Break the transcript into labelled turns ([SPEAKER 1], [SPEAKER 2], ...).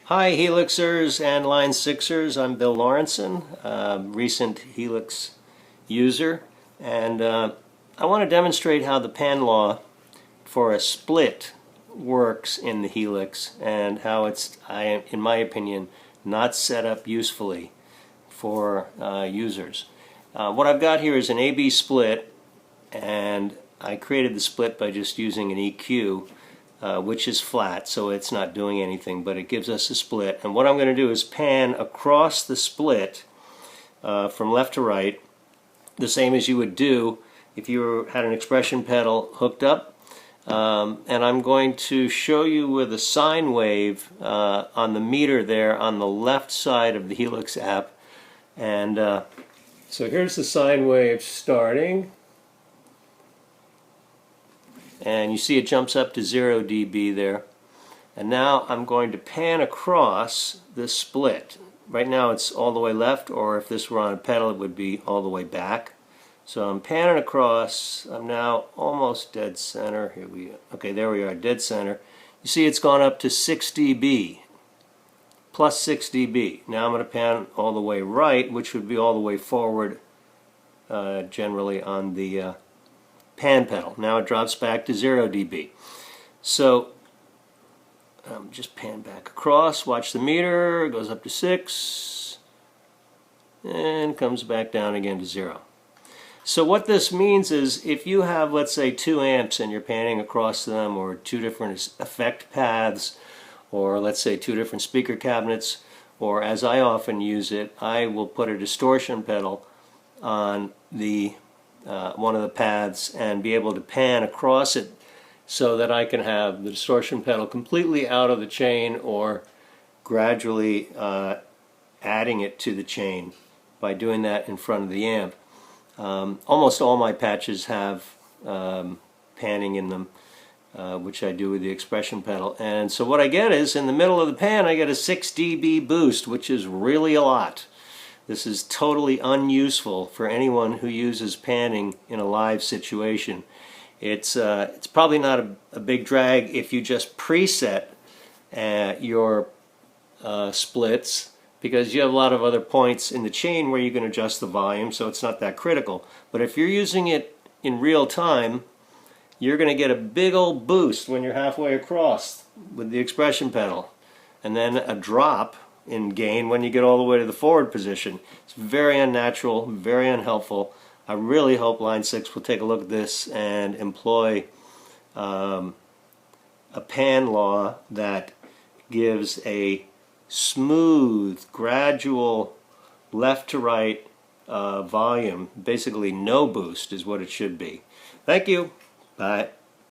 [SPEAKER 1] Hi Helixers and Line 6ers, I'm Bill Lawrenson, recent Helix user, and I want to demonstrate how the pan law for a split works in the Helix and how it's, in my opinion, not set up usefully for users. What I've got here is an AB split, and I created the split by just using an EQ. Which is flat, so it's not doing anything, but it gives us a split. And what I'm going to do is pan across the split from left to right, the same as you would do if you had an expression pedal hooked up. And I'm going to show you with a sine wave on the meter there on the left side of the Helix app. And so here's the sine wave starting. And you see it jumps up to 0 dB there. And now I'm going to pan across this split. Right now it's all the way left, or if this were on a pedal it would be all the way back. So I'm panning across. I'm now almost dead center. Here we go. Okay, there we are, dead center. You see it's gone up to 6 dB, plus 6 dB. Now I'm going to pan all the way right, which would be all the way forward generally on the pan pedal. Now it drops back to 0 dB. So just pan back across, watch the meter, it goes up to 6 and comes back down again to 0. So what this means is if you have, let's say, 2 amps and you're panning across them, or 2 different effect paths, or let's say 2 different speaker cabinets, or as I often use it, I will put a distortion pedal on the one of the paths and be able to pan across it so that I can have the distortion pedal completely out of the chain or gradually adding it to the chain by doing that in front of the amp. Almost all my patches have panning in them, which I do with the expression pedal. And so what I get is, in the middle of the pan, I get a 6 dB boost, which is really a lot. This is totally unuseful for anyone who uses panning in a live situation. It's probably not a big drag if you just preset your splits, because you have a lot of other points in the chain where you can adjust the volume, so it's not that critical. But if you're using it in real time, you're going to get a big old boost when you're halfway across with the expression pedal, and then a drop in gain when you get all the way to the forward position. It's very unnatural, very unhelpful. I really hope Line 6 will take a look at this and employ a pan law that gives a smooth, gradual left to right volume. Basically no boost is what it should be. Thank you. Bye.